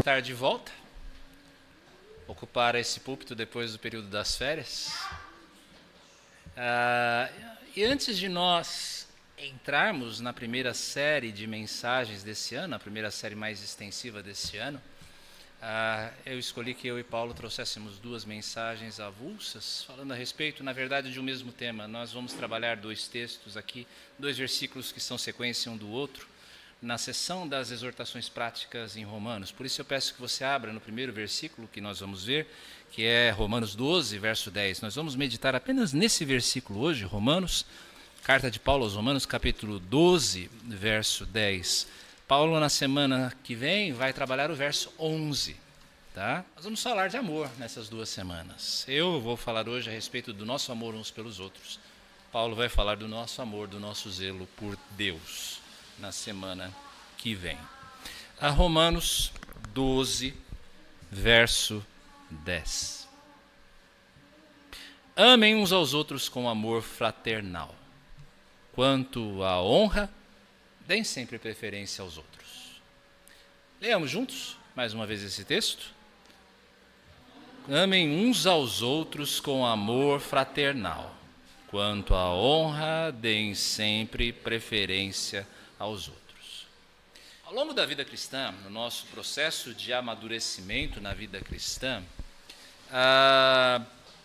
estar de volta, ocupar esse púlpito depois do período das férias. E antes de nós entrarmos na primeira série de mensagens desse ano, a primeira série mais extensiva desse ano, eu escolhi que eu e Paulo trouxéssemos duas mensagens avulsas, falando a respeito, na verdade, de um mesmo tema. Nós vamos trabalhar dois textos aqui, dois versículos que são sequência um do outro, na seção das exortações práticas em Romanos. Por isso eu peço que você abra no primeiro versículo que nós vamos ver, que é Romanos 12, verso 10. Nós vamos meditar apenas nesse versículo hoje, Romanos, carta de Paulo aos Romanos, capítulo 12, verso 10. Paulo, na semana que vem, vai trabalhar o verso 11. Tá? Nós vamos falar de amor nessas duas semanas. Eu vou falar hoje a respeito do nosso amor uns pelos outros. Paulo vai falar do nosso amor, do nosso zelo por Deus, na semana que vem. A Romanos 12, verso 10. Amem uns aos outros com amor fraternal. Quanto à honra, deem sempre preferência aos outros. Leamos juntos, mais uma vez, esse texto. Amem uns aos outros com amor fraternal. Quanto à honra, deem sempre preferência aos outros. Ao longo da vida cristã, no nosso processo de amadurecimento na vida cristã,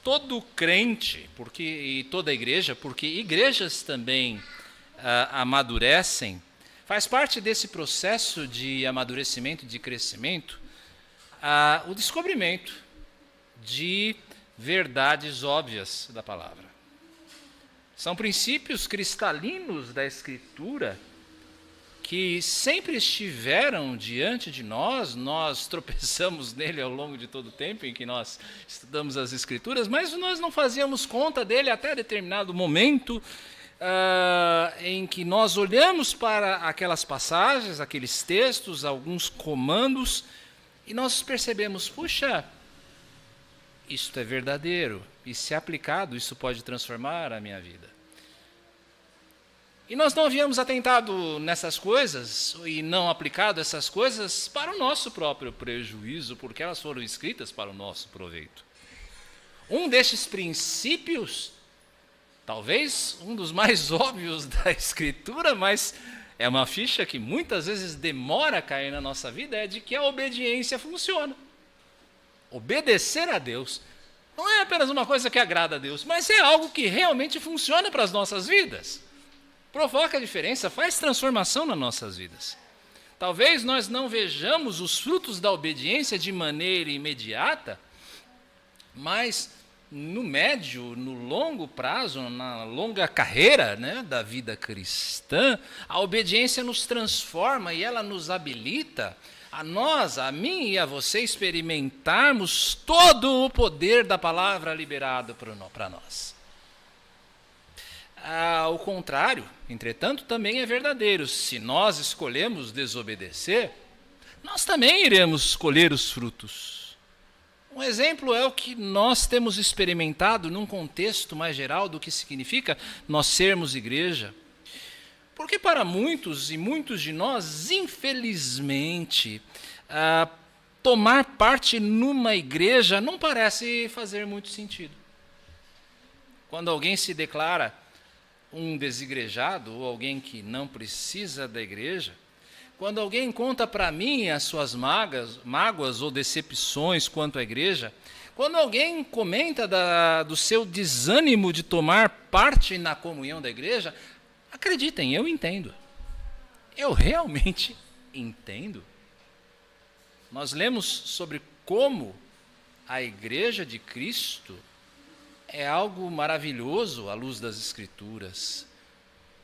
todo crente, e toda igreja, porque igrejas também amadurecem, faz parte desse processo de amadurecimento, de crescimento, o descobrimento de verdades óbvias da palavra. São princípios cristalinos da Escritura que sempre estiveram diante de nós. Nós tropeçamos nele ao longo de todo o tempo em que nós estudamos as Escrituras, mas nós não fazíamos conta dele até determinado momento em que nós olhamos para aquelas passagens, aqueles textos, alguns comandos, e nós percebemos, puxa, isto é verdadeiro, e se aplicado, isso pode transformar a minha vida. E nós não havíamos atentado nessas coisas e não aplicado essas coisas para o nosso próprio prejuízo, porque elas foram escritas para o nosso proveito. Um destes princípios, talvez um dos mais óbvios da Escritura, mas é uma ficha que muitas vezes demora a cair na nossa vida, é de que a obediência funciona. Obedecer a Deus não é apenas uma coisa que agrada a Deus, mas é algo que realmente funciona para as nossas vidas. Provoca diferença, faz transformação nas nossas vidas. Talvez nós não vejamos os frutos da obediência de maneira imediata, mas no médio, no longo prazo, na longa carreira, da vida cristã, a obediência nos transforma e ela nos habilita a nós, a mim e a você experimentarmos todo o poder da palavra liberado para nós. Ao contrário, entretanto, também é verdadeiro. Se nós escolhemos desobedecer, nós também iremos colher os frutos. Um exemplo é o que nós temos experimentado num contexto mais geral do que significa nós sermos igreja. Porque para muitos e muitos de nós, infelizmente, tomar parte numa igreja não parece fazer muito sentido. Quando alguém se declara um desigrejado ou alguém que não precisa da igreja, quando alguém conta para mim as suas mágoas ou decepções quanto à igreja, quando alguém comenta do seu desânimo de tomar parte na comunhão da igreja, acreditem, eu entendo. Eu realmente entendo. Nós lemos sobre como a igreja de Cristo é algo maravilhoso à luz das Escrituras.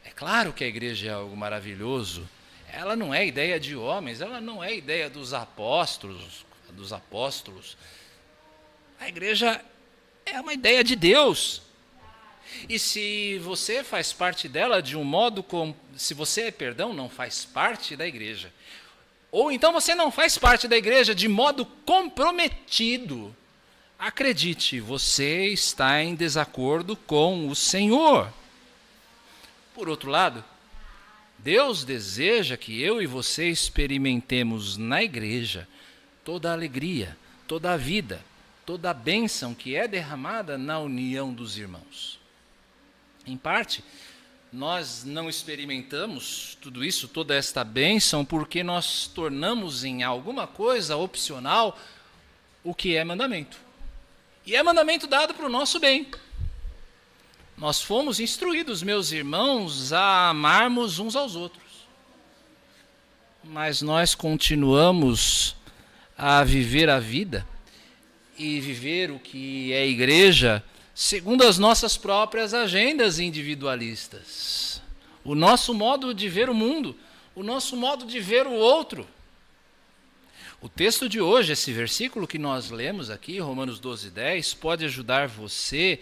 É claro que a igreja é algo maravilhoso. Ela não é ideia de homens, ela não é ideia dos apóstolos. A igreja é uma ideia de Deus. E se você faz parte dela de um modo se você, não faz parte da igreja, ou então você não faz parte da igreja de modo comprometido, acredite, você está em desacordo com o Senhor. Por outro lado, Deus deseja que eu e você experimentemos na igreja toda a alegria, toda a vida, toda a bênção que é derramada na união dos irmãos. Em parte, nós não experimentamos tudo isso, toda esta bênção, porque nós tornamos em alguma coisa opcional o que é mandamento. E é mandamento dado para o nosso bem. Nós fomos instruídos, meus irmãos, a amarmos uns aos outros. Mas nós continuamos a viver a vida e viver o que é igreja segundo as nossas próprias agendas individualistas. O nosso modo de ver o mundo, o nosso modo de ver o outro. O texto de hoje, esse versículo que nós lemos aqui, Romanos 12:10, pode ajudar você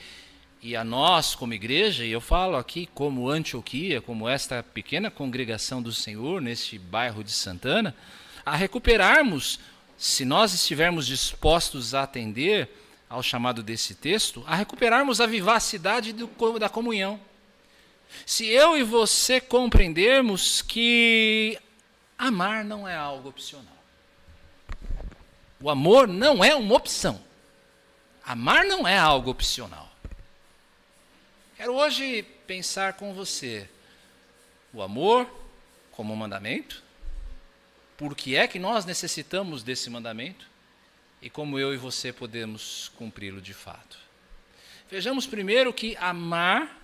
e a nós como igreja, e eu falo aqui como Antioquia, como esta pequena congregação do Senhor, neste bairro de Santana, a recuperarmos, se nós estivermos dispostos a atender ao chamado desse texto, a recuperarmos a vivacidade da comunhão. Se eu e você compreendermos que amar não é algo opcional. O amor não é uma opção. Amar não é algo opcional. Quero hoje pensar com você o amor como um mandamento, por que é que nós necessitamos desse mandamento e como eu e você podemos cumpri-lo de fato. Vejamos primeiro que amar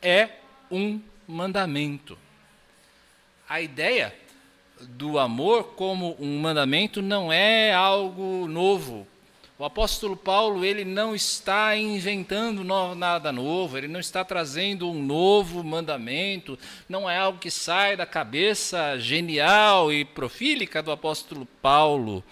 é um mandamento. A ideia do amor como um mandamento não é algo novo. O apóstolo Paulo, ele não está inventando nada novo, ele não está trazendo um novo mandamento, não é algo que sai da cabeça genial e profílica do apóstolo Paulo.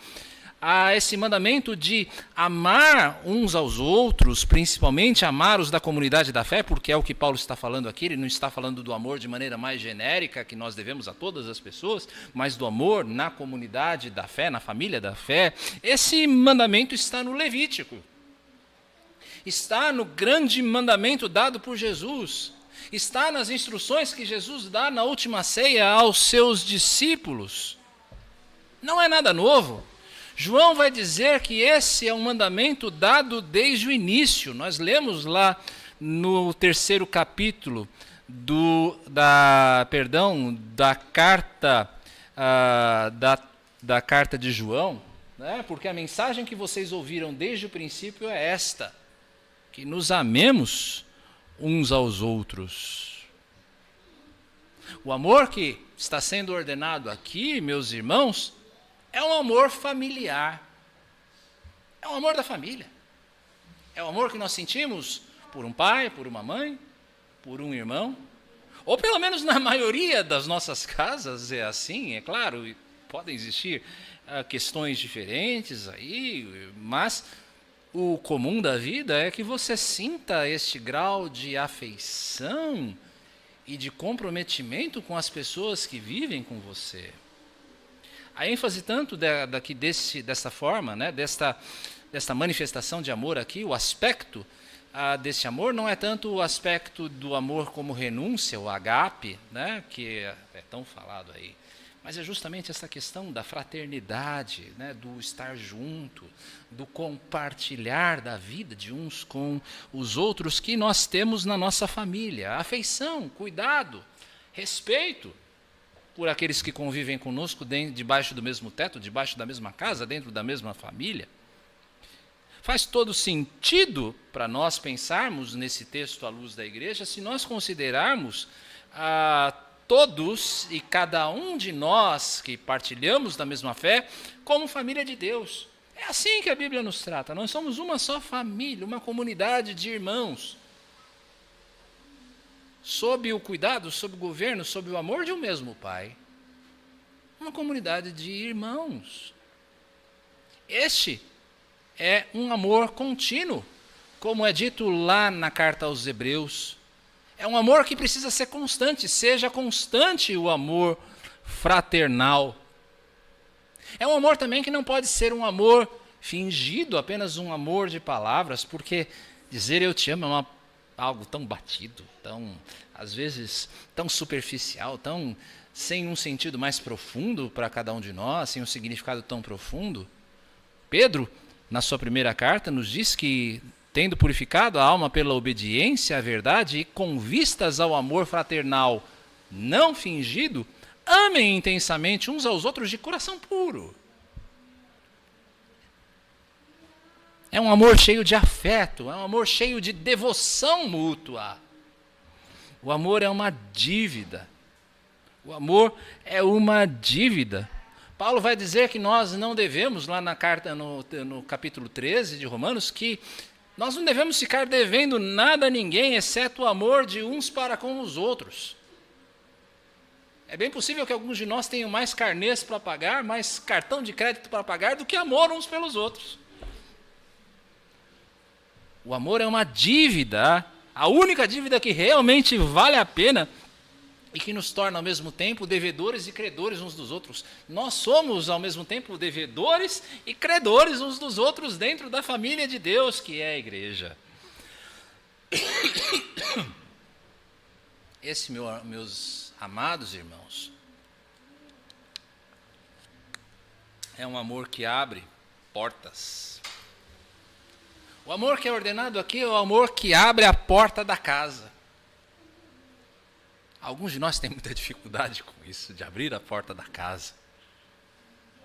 Há esse mandamento de amar uns aos outros, principalmente amar os da comunidade da fé, porque é o que Paulo está falando aqui, ele não está falando do amor de maneira mais genérica, que nós devemos a todas as pessoas, mas do amor na comunidade da fé, na família da fé. Esse mandamento está no Levítico, está no grande mandamento dado por Jesus, está nas instruções que Jesus dá na última ceia aos seus discípulos. Não é nada novo. João vai dizer que esse é um mandamento dado desde o início. Nós lemos lá no 3º capítulo da carta da carta de João, né? Porque a mensagem que vocês ouviram desde o princípio é esta: que nos amemos uns aos outros. O amor que está sendo ordenado aqui, meus irmãos, é um amor familiar. É um amor da família. É o amor que nós sentimos por um pai, por uma mãe, por um irmão. Ou pelo menos na maioria das nossas casas é assim, é claro. Podem existir questões diferentes aí, mas o comum da vida é que você sinta este grau de afeição e de comprometimento com as pessoas que vivem com você. A ênfase tanto dessa forma, né, desta manifestação de amor aqui, o aspecto desse amor não é tanto o aspecto do amor como renúncia, o agape, né, que é tão falado aí, mas é justamente essa questão da fraternidade, né, do estar junto, do compartilhar da vida de uns com os outros que nós temos na nossa família. Afeição, cuidado, respeito por aqueles que convivem conosco debaixo do mesmo teto, debaixo da mesma casa, dentro da mesma família. Faz todo sentido para nós pensarmos nesse texto à luz da igreja, se nós considerarmos todos e cada um de nós que partilhamos da mesma fé como família de Deus. É assim que a Bíblia nos trata. Nós somos uma só família, uma comunidade de irmãos, sob o cuidado, sob o governo, sob o amor de um mesmo Pai. Uma comunidade de irmãos. Este é um amor contínuo, como é dito lá na carta aos Hebreus. É um amor que precisa ser constante, seja constante o amor fraternal. É um amor também que não pode ser um amor fingido, apenas um amor de palavras, porque dizer eu te amo é algo tão batido, tão, às vezes, tão superficial, tão sem um sentido mais profundo para cada um de nós, sem um significado tão profundo. Pedro, na sua primeira carta, nos diz que, tendo purificado a alma pela obediência à verdade e com vistas ao amor fraternal não fingido, amem intensamente uns aos outros de coração puro. É um amor cheio de afeto, é um amor cheio de devoção mútua. O amor é uma dívida. O amor é uma dívida. Paulo vai dizer que nós não devemos, lá na carta, no capítulo 13 de Romanos, que nós não devemos ficar devendo nada a ninguém, exceto o amor de uns para com os outros. É bem possível que alguns de nós tenham mais carnês para pagar, mais cartão de crédito para pagar, do que amor uns pelos outros. O amor é uma dívida, a única dívida que realmente vale a pena e que nos torna, ao mesmo tempo, devedores e credores uns dos outros. Nós somos, ao mesmo tempo, devedores e credores uns dos outros dentro da família de Deus, que é a igreja. Esse, meus amados irmãos, é um amor que abre portas. O amor que é ordenado aqui é o amor que abre a porta da casa. Alguns de nós têm muita dificuldade com isso, de abrir a porta da casa,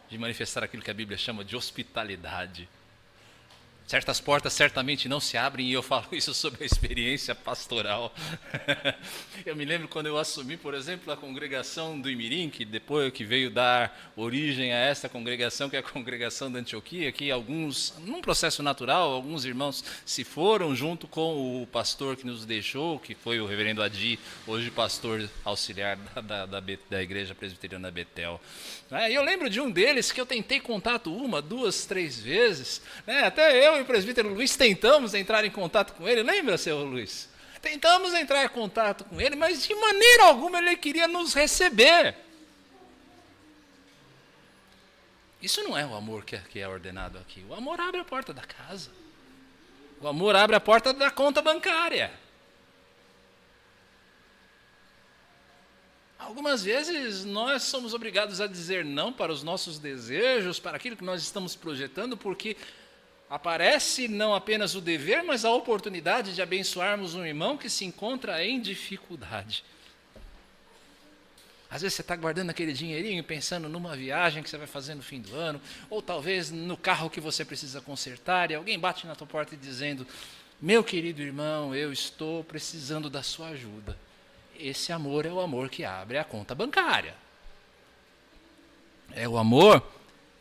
de manifestar aquilo que a Bíblia chama de hospitalidade. Certas portas certamente não se abrem, e eu falo isso sobre a experiência pastoral. Eu me lembro quando eu assumi, por exemplo, a congregação do Imirim, que depois que veio dar origem a esta congregação, que é a congregação da Antioquia, que alguns, num processo natural, alguns irmãos se foram junto com o pastor que nos deixou, que foi o reverendo Adi, hoje pastor auxiliar da igreja presbiteriana Betel. E eu lembro de um deles que eu tentei contato 1, 2, 3 vezes, até eu e o presbítero Luiz tentamos entrar em contato com ele, lembra, seu Luiz? Tentamos entrar em contato com ele, mas de maneira alguma ele queria nos receber. Isso não é o amor que é ordenado aqui. O amor abre a porta da casa. O amor abre a porta da conta bancária. Algumas vezes nós somos obrigados a dizer não para os nossos desejos, para aquilo que nós estamos projetando, porque aparece não apenas o dever, mas a oportunidade de abençoarmos um irmão que se encontra em dificuldade. Às vezes você está guardando aquele dinheirinho, pensando numa viagem que você vai fazer no fim do ano, ou talvez no carro que você precisa consertar, e alguém bate na tua porta dizendo: meu querido irmão, eu estou precisando da sua ajuda. Esse amor é o amor que abre a conta bancária. É o amor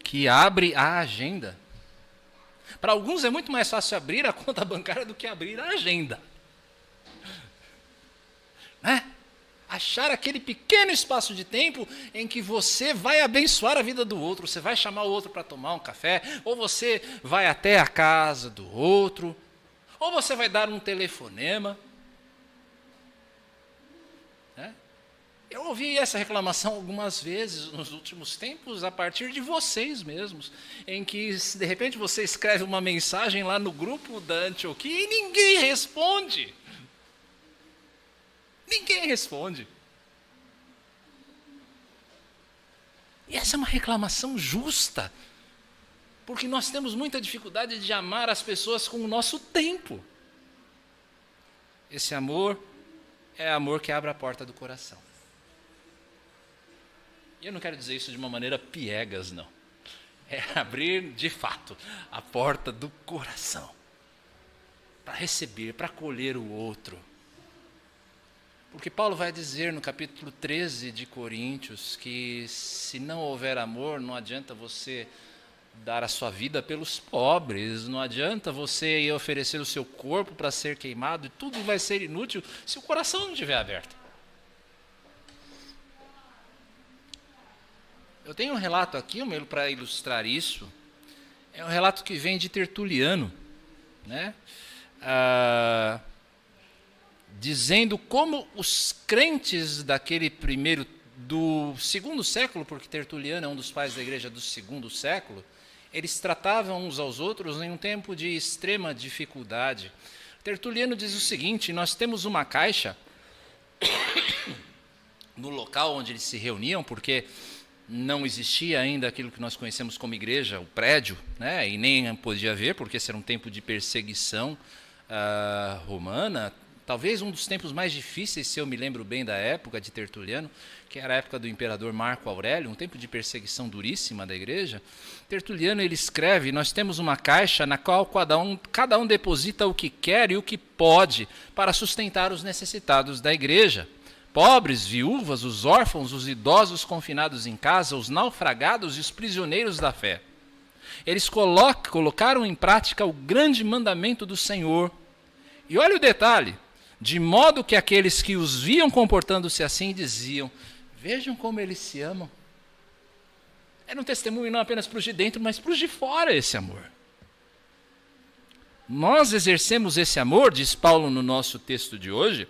que abre a agenda. Para alguns é muito mais fácil abrir a conta bancária do que abrir a agenda. Achar aquele pequeno espaço de tempo em que você vai abençoar a vida do outro, você vai chamar o outro para tomar um café, ou você vai até a casa do outro, ou você vai dar um telefonema. Eu ouvi essa reclamação algumas vezes nos últimos tempos, a partir de vocês mesmos, em que de repente você escreve uma mensagem lá no grupo da Antioquia e ninguém responde. Ninguém responde. E essa é uma reclamação justa, porque nós temos muita dificuldade de amar as pessoas com o nosso tempo. Esse amor é amor que abre a porta do coração. E eu não quero dizer isso de uma maneira piegas, não. É abrir, de fato, a porta do coração, para receber, para acolher o outro. Porque Paulo vai dizer no capítulo 13 de Coríntios que se não houver amor, não adianta você dar a sua vida pelos pobres, não adianta você ir oferecer o seu corpo para ser queimado, e tudo vai ser inútil se o coração não estiver aberto. Eu tenho um relato aqui, para ilustrar isso. É um relato que vem de Tertuliano, dizendo como os crentes do segundo século, porque Tertuliano é um dos pais da igreja do segundo século, eles tratavam uns aos outros em um tempo de extrema dificuldade. Tertuliano diz o seguinte: nós temos uma caixa no local onde eles se reuniam, porque não existia ainda aquilo que nós conhecemos como igreja, o prédio, né? E nem podia haver, porque esse era um tempo de perseguição romana. Talvez um dos tempos mais difíceis, se eu me lembro bem da época de Tertuliano, que era a época do imperador Marco Aurélio, um tempo de perseguição duríssima da igreja. Tertuliano, ele escreve: nós temos uma caixa na qual cada um deposita o que quer e o que pode para sustentar os necessitados da igreja. Pobres, viúvas, os órfãos, os idosos confinados em casa, os naufragados e os prisioneiros da fé. Eles colocaram em prática o grande mandamento do Senhor. E olha o detalhe: de modo que aqueles que os viam comportando-se assim diziam: vejam como eles se amam. Era um testemunho não apenas para os de dentro, mas para os de fora esse amor. Nós exercemos esse amor, diz Paulo no nosso texto de hoje,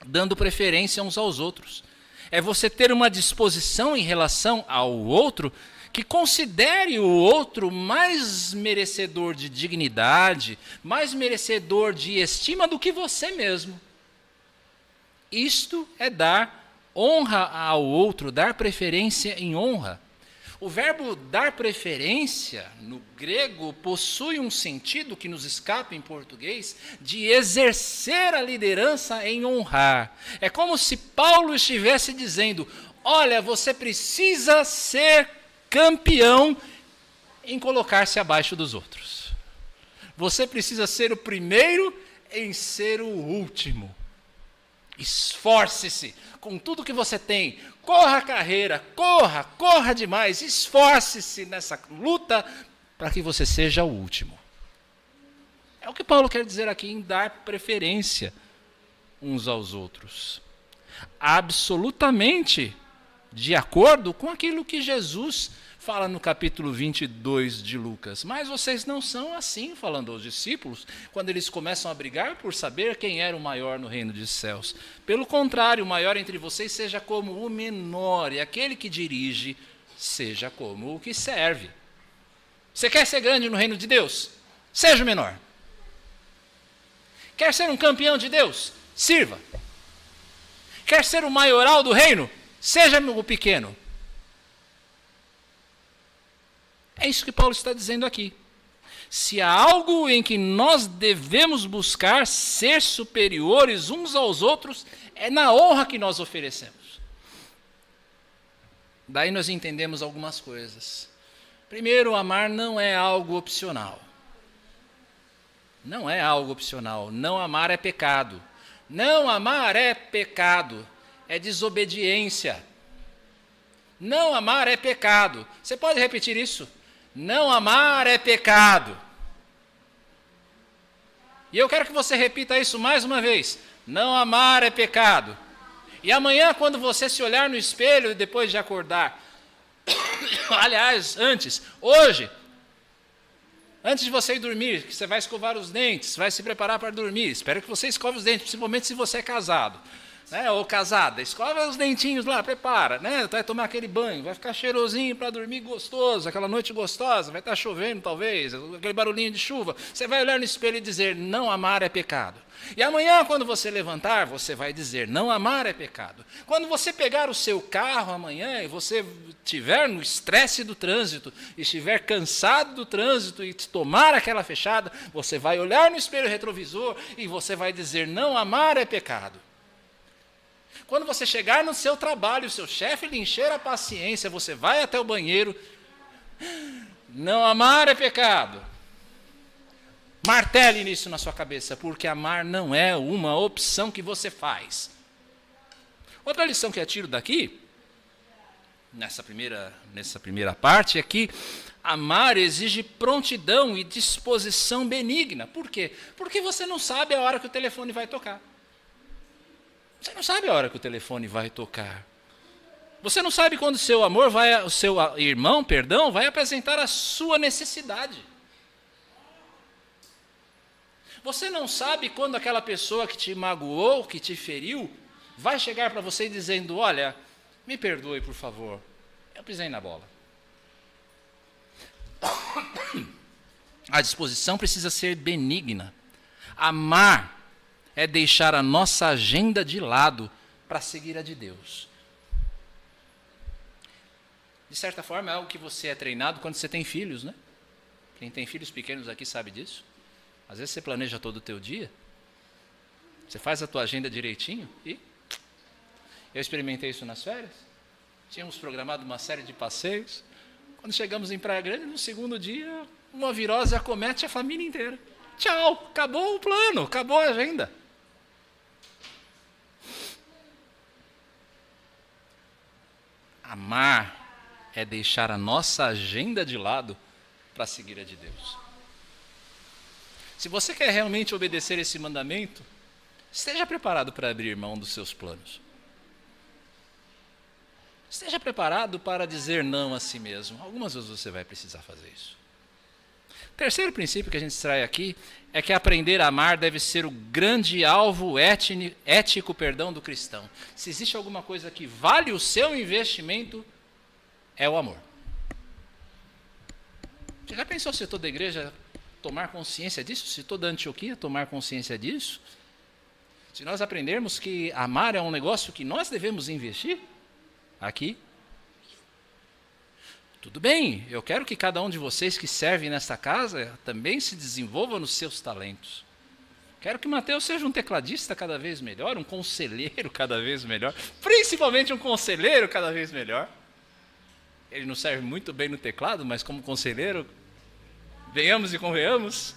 dando preferência uns aos outros. É você ter uma disposição em relação ao outro que considere o outro mais merecedor de dignidade, mais merecedor de estima do que você mesmo. Isto é dar honra ao outro, dar preferência em honra. O verbo dar preferência, no grego, possui um sentido que nos escapa em português, de exercer a liderança em honrar. É como se Paulo estivesse dizendo: olha, você precisa ser campeão em colocar-se abaixo dos outros. Você precisa ser o primeiro em ser o último. Esforce-se com tudo que você tem. Corra a carreira, corra demais, esforce-se nessa luta para que você seja o último. É o que Paulo quer dizer aqui em dar preferência uns aos outros. Absolutamente de acordo com aquilo que Jesus fala no capítulo 22 de Lucas. Mas vocês não são assim, falando aos discípulos, quando eles começam a brigar por saber quem era o maior no reino dos céus. Pelo contrário, o maior entre vocês seja como o menor, e aquele que dirige seja como o que serve. Você quer ser grande no reino de Deus? Seja o menor. Quer ser um campeão de Deus? Sirva. Quer ser o maioral do reino? Seja o pequeno. É isso que Paulo está dizendo aqui. Se há algo em que nós devemos buscar ser superiores uns aos outros, é na honra que nós oferecemos. Daí nós entendemos algumas coisas. Primeiro, amar não é algo opcional. Não é algo opcional. Não amar é pecado. Não amar é pecado. É desobediência. Não amar é pecado. Você pode repetir isso? Não amar é pecado. E eu quero que você repita isso mais uma vez. Não amar é pecado. E amanhã, quando você se olhar no espelho depois de acordar, aliás, hoje, antes de você ir dormir, que você vai escovar os dentes, vai se preparar para dormir, espero que você escove os dentes, principalmente se você é casado. Né, ou casada, escova os dentinhos lá, prepara, né, vai tomar aquele banho, vai ficar cheirosinho para dormir gostoso, aquela noite gostosa, vai estar chovendo talvez, aquele barulhinho de chuva, você vai olhar no espelho e dizer: não amar é pecado. E amanhã, quando você levantar, você vai dizer: não amar é pecado. Quando você pegar o seu carro amanhã e você estiver no estresse do trânsito, estiver cansado do trânsito e tomar aquela fechada, você vai olhar no espelho retrovisor e você vai dizer: não amar é pecado. Quando você chegar no seu trabalho, o seu chefe lhe encher a paciência, você vai até o banheiro, não amar é pecado. Martele nisso na sua cabeça, porque amar não é uma opção que você faz. Outra lição que eu tiro daqui, nessa primeira parte, é que amar exige prontidão e disposição benigna. Por quê? Porque você não sabe a hora que o telefone vai tocar. Você não sabe a hora que o telefone vai tocar. Você não sabe quando o seu irmão vai apresentar a sua necessidade. Você não sabe quando aquela pessoa que te magoou, que te feriu, vai chegar para você dizendo: olha, me perdoe, por favor, eu pisei na bola. A disposição precisa ser benigna. Amar é deixar a nossa agenda de lado para seguir a de Deus. De certa forma, é algo que você é treinado quando você tem filhos, né? Quem tem filhos pequenos aqui sabe disso. Às vezes você planeja todo o teu dia, você faz a tua agenda direitinho e... Eu experimentei isso nas férias. Tínhamos programado uma série de passeios. Quando chegamos em Praia Grande, no segundo dia, uma virose acomete a família inteira. Tchau, acabou o plano, acabou a agenda. Amar é deixar a nossa agenda de lado para seguir a de Deus. Se você quer realmente obedecer esse mandamento, esteja preparado para abrir mão dos seus planos. Esteja preparado para dizer não a si mesmo. Algumas vezes você vai precisar fazer isso. O terceiro princípio que a gente extrai aqui é que aprender a amar deve ser o grande alvo ético do cristão. Se existe alguma coisa que vale o seu investimento, é o amor. Você já pensou se toda a igreja tomar consciência disso? Se toda a Antioquia tomar consciência disso? Se nós aprendermos que amar é um negócio que nós devemos investir aqui, tudo bem, eu quero que cada um de vocês que serve nesta casa também se desenvolva nos seus talentos. Quero que Mateus seja um tecladista cada vez melhor, um conselheiro cada vez melhor, principalmente um conselheiro cada vez melhor. Ele não serve muito bem no teclado, mas como conselheiro, venhamos e convenhamos,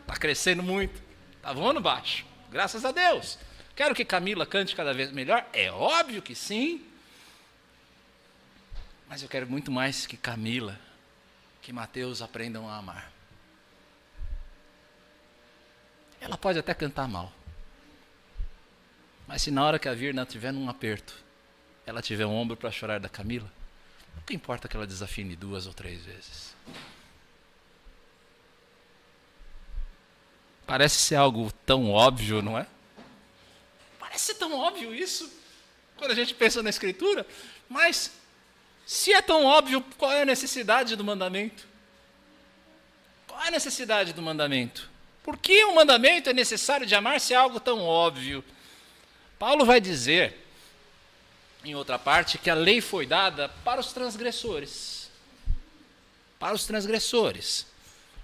está crescendo muito, está voando baixo, graças a Deus. Quero que Camila cante cada vez melhor, é óbvio que sim. Mas eu quero muito mais que Camila, que Mateus aprendam a amar. Ela pode até cantar mal. Mas se na hora que a Virna estiver num aperto, ela tiver um ombro para chorar da Camila, o que importa que ela desafine 2 ou 3 vezes? Parece ser algo tão óbvio, não é? Parece ser tão óbvio isso, quando a gente pensa na Escritura, mas... se é tão óbvio, qual é a necessidade do mandamento? Qual é a necessidade do mandamento? Por que o mandamento é necessário de amar se é algo tão óbvio? Paulo vai dizer, em outra parte, que a lei foi dada para os transgressores. Para os transgressores.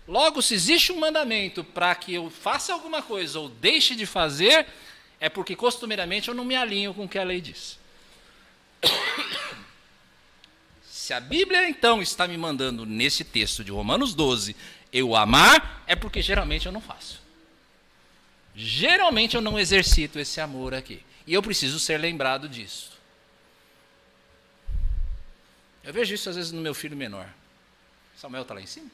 Logo, se existe um mandamento para que eu faça alguma coisa ou deixe de fazer, é porque costumeiramente eu não me alinho com o que a lei diz. Se a Bíblia, então, está me mandando, nesse texto de Romanos 12, eu amar, é porque geralmente eu não faço. Geralmente eu não exercito esse amor aqui. E eu preciso ser lembrado disso. Eu vejo isso às vezes no meu filho menor. Samuel está lá em cima?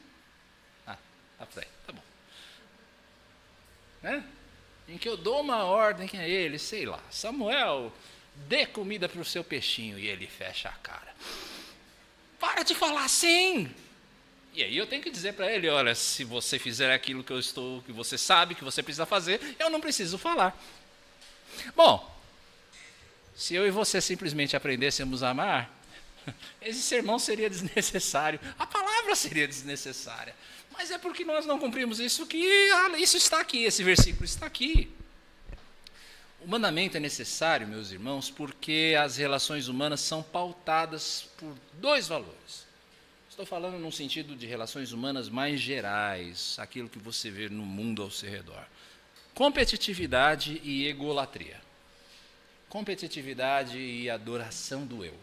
Ah, está por aí, tá bom. Né? Em que eu dou uma ordem a ele, sei lá, Samuel, dê comida para o seu peixinho, e ele fecha a cara. Para de falar assim. E aí eu tenho que dizer para ele, olha, se você fizer aquilo que você sabe que você precisa fazer, eu não preciso falar. Bom, se eu e você simplesmente aprendêssemos a amar, esse sermão seria desnecessário, a palavra seria desnecessária. Mas é porque nós não cumprimos isso que isso está aqui, esse versículo está aqui. O mandamento é necessário, meus irmãos, porque as relações humanas são pautadas por 2 valores. Estou falando num sentido de relações humanas mais gerais, aquilo que você vê no mundo ao seu redor. Competitividade e egolatria. Competitividade e adoração do eu.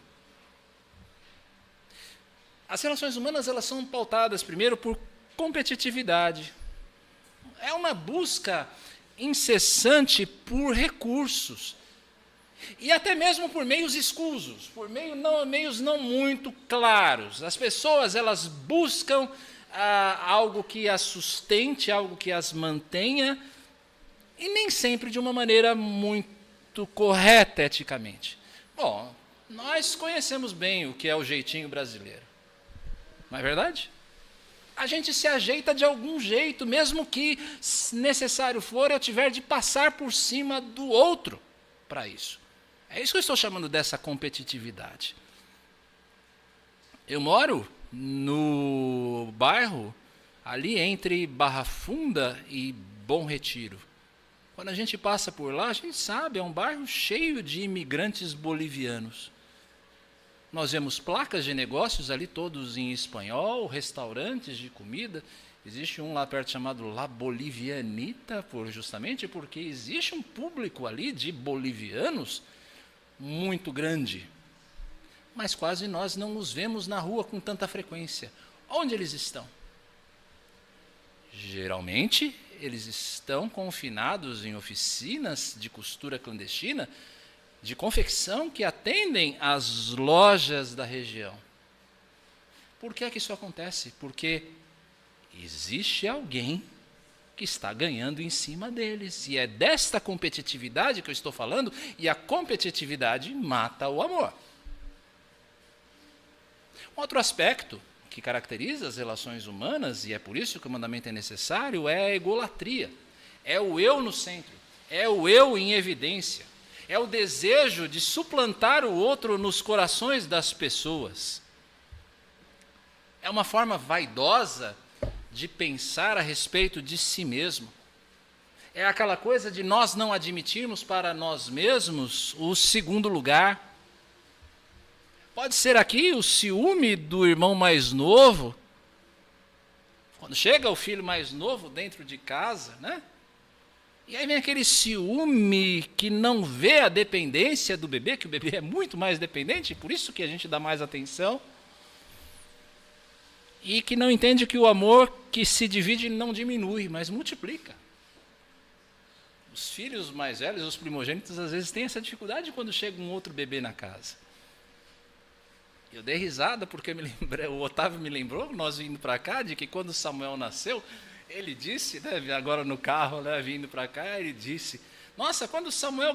As relações humanas, elas são pautadas primeiro por competitividade. É uma busca incessante por recursos, e até mesmo por meios escusos, por meios não muito claros. As pessoas, elas buscam algo que as sustente, algo que as mantenha, e nem sempre de uma maneira muito correta eticamente. Bom, nós conhecemos bem o que é o jeitinho brasileiro, não é verdade? A gente se ajeita de algum jeito, mesmo que, se necessário for, eu tiver de passar por cima do outro para isso. É isso que eu estou chamando dessa competitividade. Eu moro no bairro ali entre Barra Funda e Bom Retiro. Quando a gente passa por lá, a gente sabe, é um bairro cheio de imigrantes bolivianos. Nós vemos placas de negócios ali, todos em espanhol, restaurantes de comida. Existe um lá perto chamado La Bolivianita, justamente porque existe um público ali de bolivianos muito grande. Mas quase nós não os vemos na rua com tanta frequência. Onde eles estão? Geralmente, eles estão confinados em oficinas de costura clandestina, de confecção, que atendem às lojas da região. Por que é que isso acontece? Porque existe alguém que está ganhando em cima deles. E é desta competitividade que eu estou falando, e a competitividade mata o amor. Um outro aspecto que caracteriza as relações humanas, e é por isso que o mandamento é necessário, é a egolatria. É o eu no centro, é o eu em evidência, é o desejo de suplantar o outro nos corações das pessoas. É uma forma vaidosa de pensar a respeito de si mesmo. É aquela coisa de nós não admitirmos para nós mesmos o segundo lugar. Pode ser aqui o ciúme do irmão mais novo. Quando chega o filho mais novo dentro de casa, né? E aí vem aquele ciúme que não vê a dependência do bebê, que o bebê é muito mais dependente, por isso que a gente dá mais atenção. E que não entende que o amor que se divide não diminui, mas multiplica. Os filhos mais velhos, os primogênitos, às vezes têm essa dificuldade quando chega um outro bebê na casa. Eu dei risada porque o Otávio me lembrou, nós vindo para cá, de que quando Samuel nasceu, ele disse, né, agora no carro, né, vindo para cá, ele disse, nossa, quando Samuel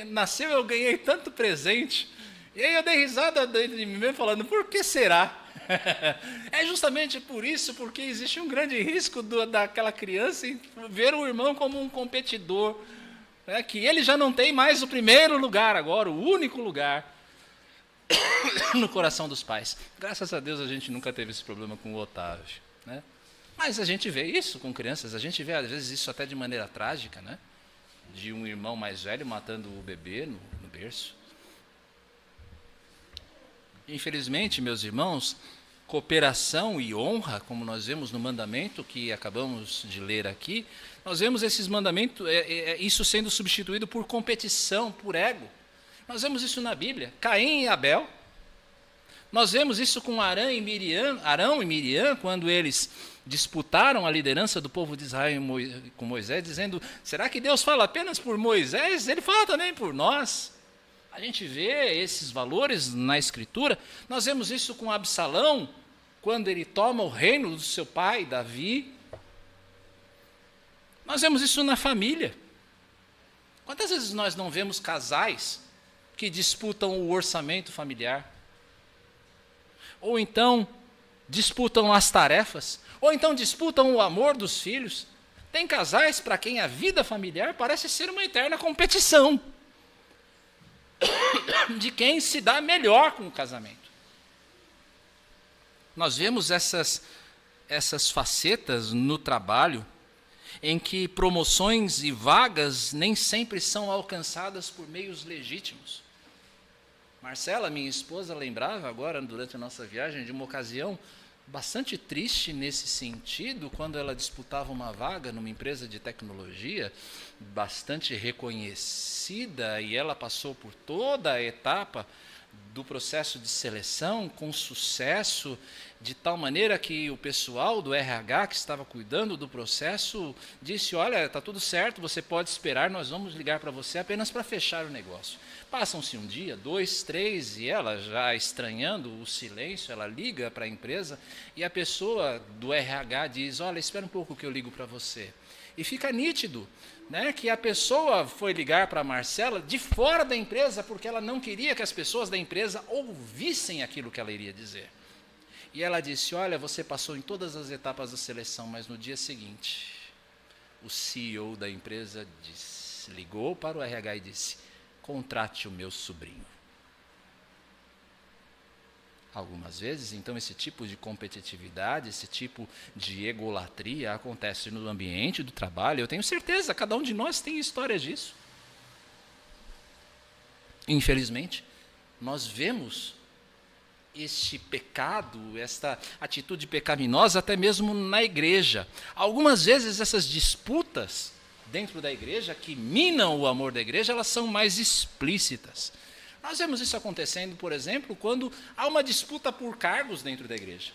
nasceu, eu ganhei tanto presente. E aí eu dei risada dentro de mim mesmo, falando, por que será? É justamente por isso, porque existe um grande risco daquela criança em ver o irmão como um competidor, né, que ele já não tem mais o primeiro lugar agora, o único lugar no coração dos pais. Graças a Deus a gente nunca teve esse problema com o Otávio, né? Mas a gente vê isso com crianças, a gente vê às vezes isso até de maneira trágica, né? De um irmão mais velho matando o bebê no berço. Infelizmente, meus irmãos, cooperação e honra, como nós vemos no mandamento que acabamos de ler aqui, nós vemos esses mandamentos, isso sendo substituído por competição, por ego. Nós vemos isso na Bíblia, Caim e Abel. Nós vemos isso com Arão e Miriam, quando eles disputaram a liderança do povo de Israel com Moisés, dizendo, será que Deus fala apenas por Moisés? Ele fala também por nós. A gente vê esses valores na Escritura. Nós vemos isso com Absalão, quando ele toma o reino do seu pai, Davi. Nós vemos isso na família. Quantas vezes nós não vemos casais que disputam o orçamento familiar? Ou então disputam as tarefas? Ou então disputam o amor dos filhos? Tem casais para quem a vida familiar parece ser uma eterna competição de quem se dá melhor com o casamento. Nós vemos essas facetas no trabalho, em que promoções e vagas nem sempre são alcançadas por meios legítimos. Marcela, minha esposa, lembrava agora, durante a nossa viagem, de uma ocasião bastante triste nesse sentido, quando ela disputava uma vaga numa empresa de tecnologia bastante reconhecida, e ela passou por toda a etapa do processo de seleção com sucesso, de tal maneira que o pessoal do RH que estava cuidando do processo disse, olha, está tudo certo, você pode esperar, nós vamos ligar para você apenas para fechar o negócio. Passam-se um dia, 2, 3, e ela já estranhando o silêncio, ela liga para a empresa e a pessoa do RH diz, olha, espera um pouco que eu ligo para você. E fica nítido, né, que a pessoa foi ligar para a Marcela de fora da empresa porque ela não queria que as pessoas da empresa ouvissem aquilo que ela iria dizer. E ela disse, olha, você passou em todas as etapas da seleção, mas no dia seguinte, o CEO da empresa ligou para o RH e disse, contrate o meu sobrinho. Algumas vezes, então, esse tipo de competitividade, esse tipo de egolatria acontece no ambiente do trabalho. Eu tenho certeza, cada um de nós tem histórias disso. Infelizmente, nós vemos este pecado, esta atitude pecaminosa até mesmo na igreja. Algumas vezes essas disputas dentro da igreja, que minam o amor da igreja, elas são mais explícitas. Nós vemos isso acontecendo, por exemplo, quando há uma disputa por cargos dentro da igreja.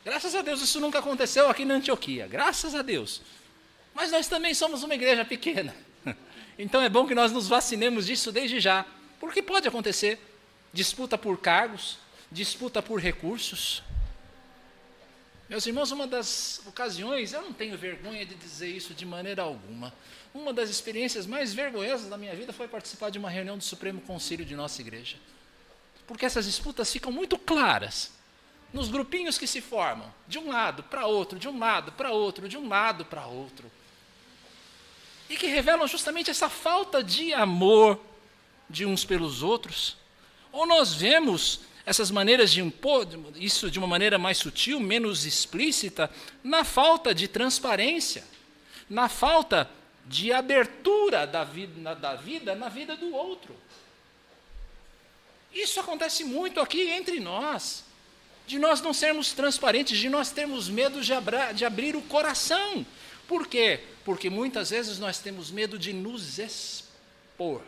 Graças a Deus isso nunca aconteceu aqui na Antioquia, graças a Deus. Mas nós também somos uma igreja pequena. Então é bom que nós nos vacinemos disso desde já, porque pode acontecer disputa por cargos, disputa por recursos. Meus irmãos, uma das ocasiões, eu não tenho vergonha de dizer isso de maneira alguma, uma das experiências mais vergonhosas da minha vida foi participar de uma reunião do Supremo Concílio de nossa igreja. Porque essas disputas ficam muito claras nos grupinhos que se formam, de um lado para outro, de um lado para outro, de um lado para outro. E que revelam justamente essa falta de amor de uns pelos outros. Ou nós vemos essas maneiras de impor isso de uma maneira mais sutil, menos explícita, na falta de transparência, na falta de abertura da vida na vida do outro. Isso acontece muito aqui entre nós, de nós não sermos transparentes, de nós termos medo de abrir o coração. Por quê? Porque muitas vezes nós temos medo de nos expor.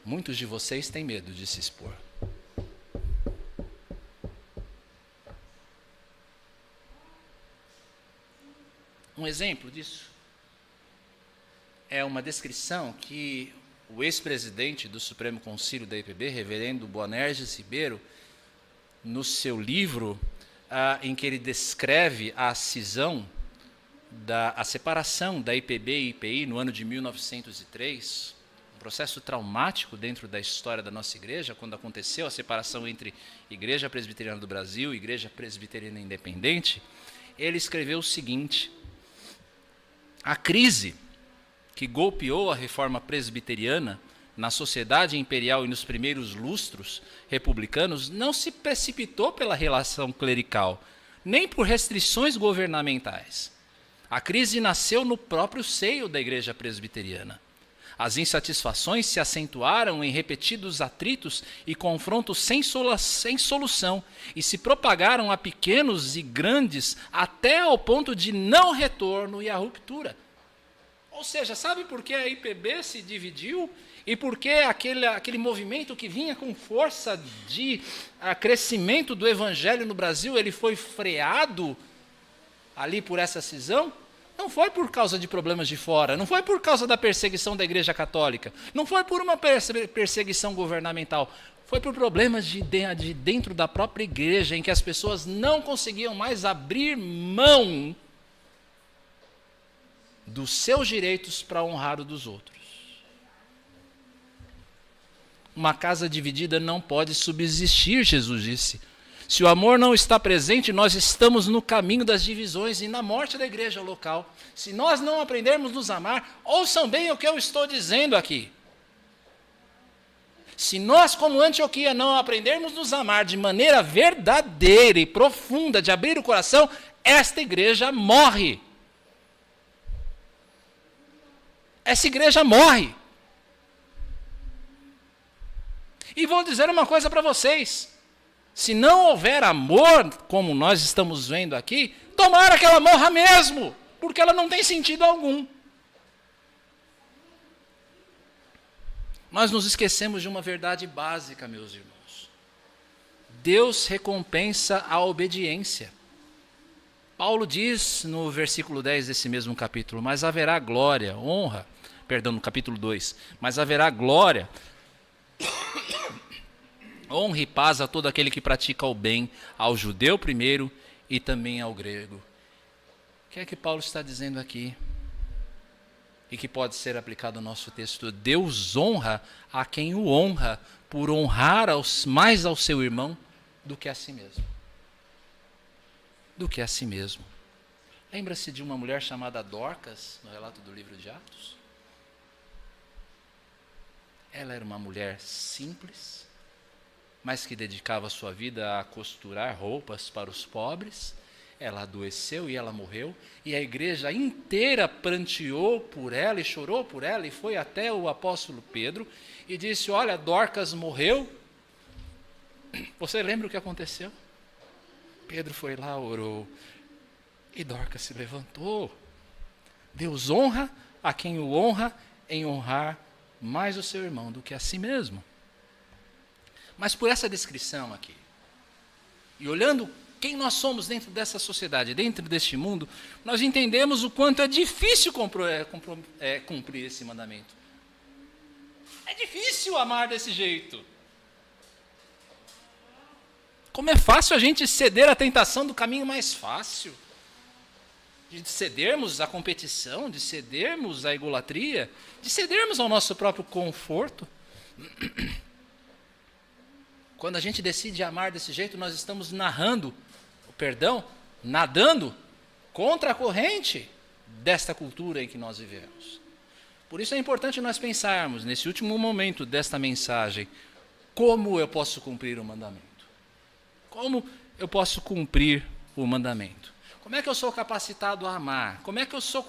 Muitos de vocês têm medo de se expor. Um exemplo disso é uma descrição que o ex-presidente do Supremo Concílio da IPB, reverendo Boanerges Ribeiro, no seu livro, em que ele descreve a cisão, a separação da IPB e IPI no ano de 1903, um processo traumático dentro da história da nossa igreja, quando aconteceu a separação entre Igreja Presbiteriana do Brasil e Igreja Presbiteriana Independente. Ele escreveu o seguinte: a crise que golpeou a reforma presbiteriana na sociedade imperial e nos primeiros lustros republicanos não se precipitou pela relação clerical, nem por restrições governamentais. A crise nasceu no próprio seio da igreja presbiteriana. As insatisfações se acentuaram em repetidos atritos e confrontos sem solução e se propagaram a pequenos e grandes até ao ponto de não retorno e a ruptura. Ou seja, sabe por que a IPB se dividiu? E por que aquele movimento que vinha com força de crescimento do evangelho no Brasil, ele foi freado ali por essa cisão? Não foi por causa de problemas de fora, não foi por causa da perseguição da Igreja Católica, não foi por uma perseguição governamental, foi por problemas de dentro da própria igreja, em que as pessoas não conseguiam mais abrir mão dos seus direitos para honrar o dos outros. Uma casa dividida não pode subsistir, Jesus disse. Se o amor não está presente, nós estamos no caminho das divisões e na morte da igreja local. Se nós não aprendermos a nos amar, ouçam bem o que eu estou dizendo aqui. Se nós, como Antioquia, não aprendermos a nos amar de maneira verdadeira e profunda, de abrir o coração, esta igreja morre. Essa igreja morre. E vou dizer uma coisa para vocês. Se não houver amor, como nós estamos vendo aqui, tomara que ela morra mesmo, porque ela não tem sentido algum. Nós nos esquecemos de uma verdade básica, meus irmãos. Deus recompensa a obediência. Paulo diz no versículo 10 desse mesmo capítulo, mas haverá glória, honra, perdão, no capítulo 2, mas haverá glória, honra e paz a todo aquele que pratica o bem, ao judeu primeiro e também ao grego. O que é que Paulo está dizendo aqui? E que pode ser aplicado ao nosso texto. Deus honra a quem o honra, por honrar mais ao seu irmão do que a si mesmo. Do que a si mesmo. Lembra-se de uma mulher chamada Dorcas, no relato do livro de Atos? Ela era uma mulher simples, mas que dedicava sua vida a costurar roupas para os pobres. ela adoeceu e ela morreu, e a igreja inteira pranteou por ela e chorou por ela, e foi até o apóstolo Pedro e disse: olha, Dorcas morreu. Você lembra o que aconteceu? Pedro foi lá, orou, e Dorcas se levantou. Deus honra a quem o honra em honrar mais o seu irmão do que a si mesmo. Mas por essa descrição aqui, e olhando quem nós somos dentro dessa sociedade, dentro deste mundo, nós entendemos o quanto é difícil cumprir esse mandamento. É difícil amar desse jeito. Como é fácil a gente ceder à tentação do caminho mais fácil, de cedermos à competição, de cedermos à egolatria, de cedermos ao nosso próprio conforto. Quando a gente decide amar desse jeito, nós estamos nadando contra a corrente desta cultura em que nós vivemos. Por isso é importante nós pensarmos, nesse último momento desta mensagem, como eu posso cumprir o mandamento. Como eu posso cumprir o mandamento? Como é que eu sou capacitado a amar? Como é que eu sou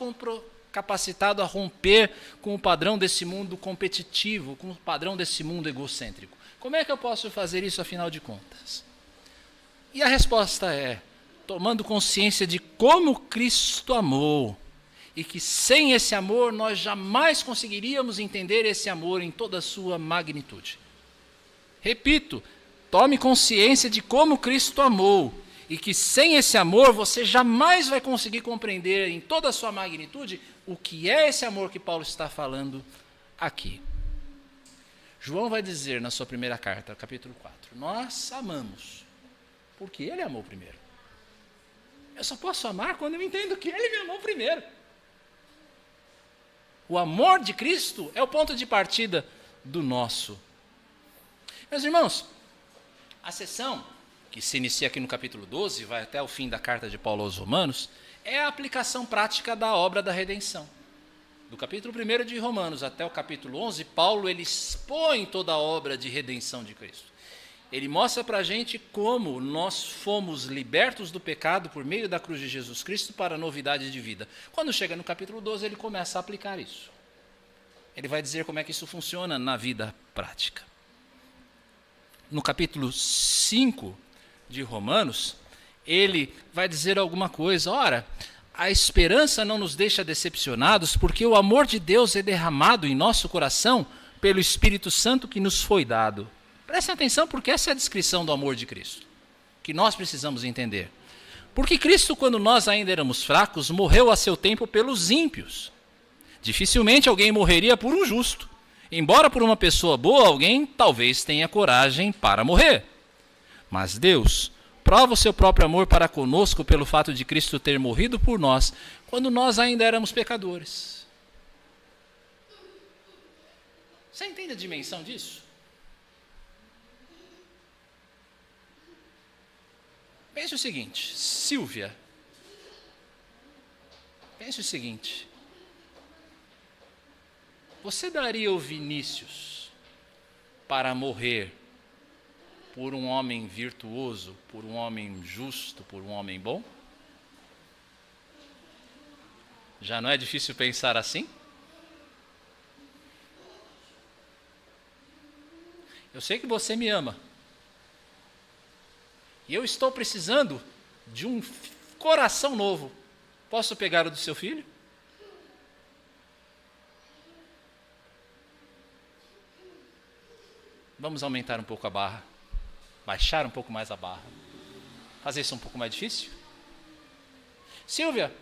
capacitado a romper com o padrão desse mundo competitivo, com o padrão desse mundo egocêntrico? Como é que eu posso fazer isso, afinal de contas? E a resposta é: tomando consciência de como Cristo amou, e que sem esse amor nós jamais conseguiríamos entender esse amor em toda a sua magnitude. Repito, tome consciência de como Cristo amou, e que sem esse amor você jamais vai conseguir compreender em toda a sua magnitude o que é esse amor que Paulo está falando aqui. João vai dizer na sua primeira carta, capítulo 4, nós amamos, porque ele amou primeiro. Eu só posso amar quando eu entendo que ele me amou primeiro. O amor de Cristo é o ponto de partida do nosso. Meus irmãos, a sessão que se inicia aqui no capítulo 12, vai até o fim da carta de Paulo aos Romanos, é a aplicação prática da obra da redenção. Do capítulo 1 de Romanos até o capítulo 11, Paulo ele expõe toda a obra de redenção de Cristo. Ele mostra para a gente como nós fomos libertos do pecado por meio da cruz de Jesus Cristo para a novidade de vida. Quando chega no capítulo 12, ele começa a aplicar isso. Ele vai dizer como é que isso funciona na vida prática. No capítulo 5 de Romanos, ele vai dizer alguma coisa. Ora, a esperança não nos deixa decepcionados, porque o amor de Deus é derramado em nosso coração pelo Espírito Santo que nos foi dado. Prestem atenção, porque essa é a descrição do amor de Cristo, que nós precisamos entender. Porque Cristo, quando nós ainda éramos fracos, morreu a seu tempo pelos ímpios. Dificilmente alguém morreria por um justo. Embora por uma pessoa boa, alguém talvez tenha coragem para morrer. Mas Deus prova o seu próprio amor para conosco pelo fato de Cristo ter morrido por nós, quando nós ainda éramos pecadores. Você entende a dimensão disso? Pense o seguinte, Silvia. Pense o seguinte. Você daria o Vinícius para morrer por um homem virtuoso, por um homem justo, por um homem bom? Já não é difícil pensar assim? Eu sei que você me ama. E eu estou precisando de um coração novo. Posso pegar o do seu filho? Vamos aumentar um pouco a barra. Baixar um pouco mais a barra. Fazer isso um pouco mais difícil? Silvia,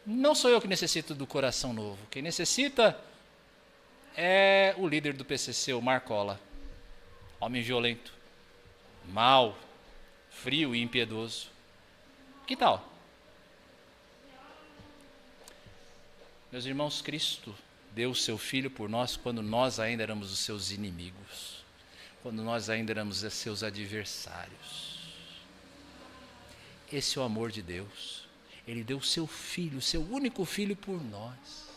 não sou eu que necessito do coração novo. Quem necessita é o líder do PCC, o Marcola. Homem violento, mau, frio e impiedoso. Que tal? Meus irmãos, Cristo deu o seu Filho por nós quando nós ainda éramos os seus inimigos, quando nós ainda éramos os seus adversários. Esse é o amor de Deus. Ele deu o seu Filho, o seu único Filho por nós.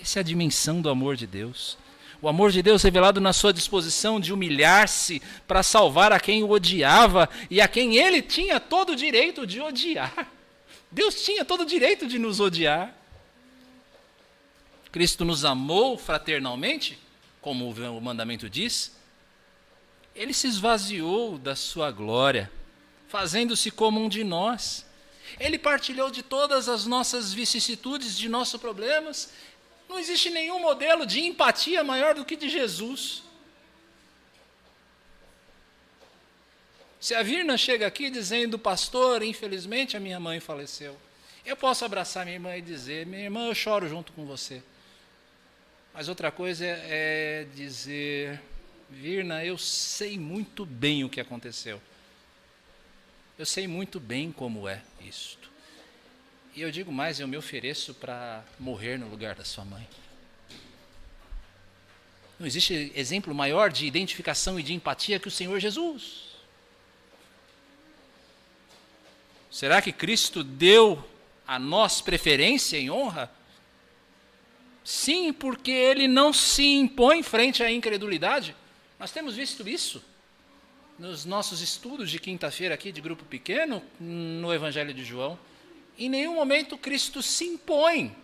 Essa é a dimensão do amor de Deus. O amor de Deus revelado na sua disposição de humilhar-se para salvar a quem o odiava e a quem ele tinha todo o direito de odiar. Deus tinha todo o direito de nos odiar. Cristo nos amou fraternalmente, como o mandamento diz. Ele se esvaziou da sua glória, fazendo-se como um de nós. Ele partilhou de todas as nossas vicissitudes, de nossos problemas. Não existe nenhum modelo de empatia maior do que de Jesus. Se a Virna chega aqui dizendo, pastor, infelizmente a minha mãe faleceu, eu posso abraçar minha irmã e dizer, minha irmã, eu choro junto com você. Mas outra coisa é dizer, Virna, eu sei muito bem o que aconteceu. Eu sei muito bem como é isto. E eu digo mais, eu me ofereço para morrer no lugar da sua mãe. Não existe exemplo maior de identificação e de empatia que o Senhor Jesus. Será que Cristo deu a nós preferência em honra? Sim, porque ele não se impõe frente à incredulidade. Nós temos visto isso nos nossos estudos de quinta-feira aqui de grupo pequeno, no Evangelho de João. Em nenhum momento Cristo se impõe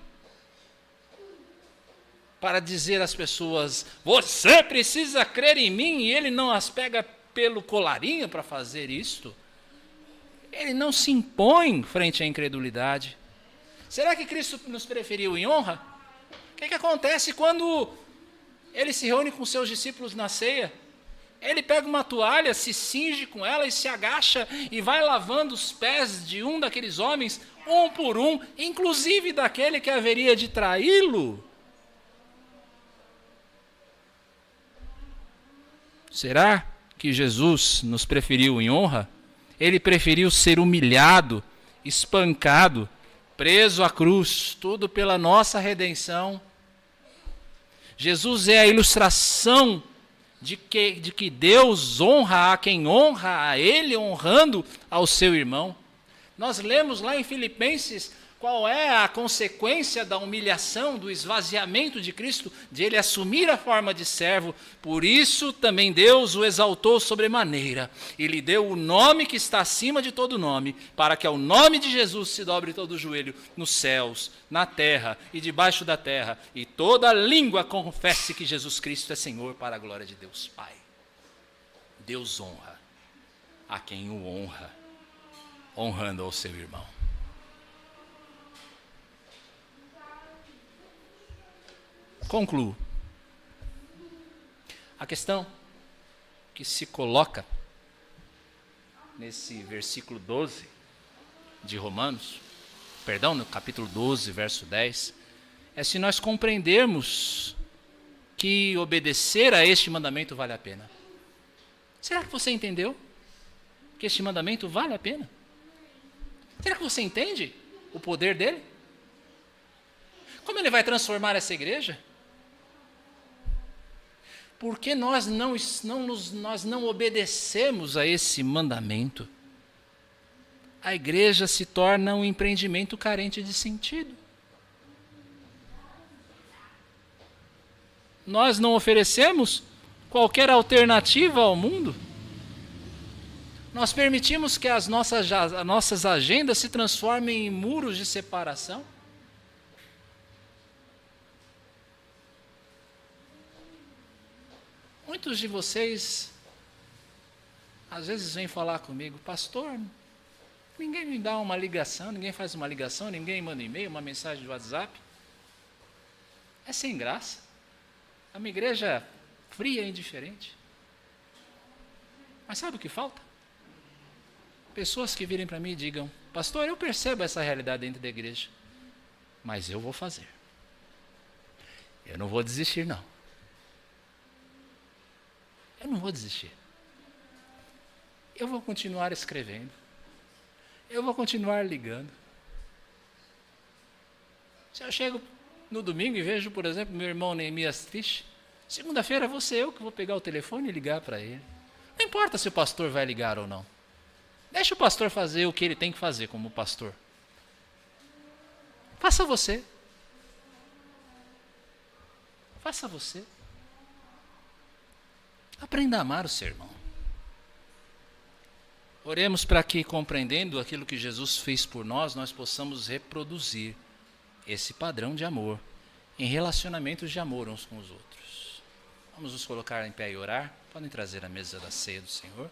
para dizer às pessoas, você precisa crer em mim, e ele não as pega pelo colarinho para fazer isto. Ele não se impõe frente à incredulidade. Será que Cristo nos preferiu em honra? O que acontece quando ele se reúne com seus discípulos na ceia? Ele pega uma toalha, se cinge com ela e se agacha e vai lavando os pés de um daqueles homens, um por um, inclusive daquele que haveria de traí-lo. Será que Jesus nos preferiu em honra? Ele preferiu ser humilhado, espancado, preso à cruz, tudo pela nossa redenção. Jesus é a ilustração de que Deus honra a quem honra a Ele, honrando ao seu irmão. Nós lemos lá em Filipenses qual é a consequência da humilhação, do esvaziamento de Cristo, de Ele assumir a forma de servo. Por isso também Deus o exaltou sobremaneira e lhe deu o nome que está acima de todo nome, para que ao nome de Jesus se dobre todo o joelho nos céus, na terra e debaixo da terra, e toda língua confesse que Jesus Cristo é Senhor, para a glória de Deus Pai. Deus honra a quem o honra, honrando ao seu irmão. Concluo. A questão que se coloca nesse versículo 12 de Romanos, no capítulo 12, verso 10, é se nós compreendermos que obedecer a este mandamento vale a pena. Será que você entendeu que este mandamento vale a pena? Será que você entende o poder dele? Como ele vai transformar essa igreja? Porque nós não obedecemos a esse mandamento, a igreja se torna um empreendimento carente de sentido. Nós não oferecemos qualquer alternativa ao mundo. Nós permitimos que as nossas agendas se transformem em muros de separação. Muitos de vocês, às vezes, vêm falar comigo, pastor, ninguém me dá uma ligação, ninguém faz uma ligação, ninguém manda um e-mail, uma mensagem de WhatsApp. É sem graça. É uma igreja fria e indiferente. Mas sabe o que falta? Pessoas que virem para mim e digam, pastor, eu percebo essa realidade dentro da igreja, mas eu vou fazer. Eu não vou desistir, não. Eu não vou desistir. Eu vou continuar escrevendo. Eu vou continuar ligando. Se eu chego no domingo e vejo, por exemplo, meu irmão Neemias Fisch, segunda-feira vou ser eu que vou pegar o telefone e ligar para ele. Não importa se o pastor vai ligar ou não. Deixa o pastor fazer o que ele tem que fazer como pastor. Faça você. Faça você. Aprenda a amar o seu irmão. Oremos para que, compreendendo aquilo que Jesus fez por nós possamos reproduzir esse padrão de amor em relacionamentos de amor uns com os outros. Vamos nos colocar em pé e orar. Podem trazer a mesa da ceia do Senhor.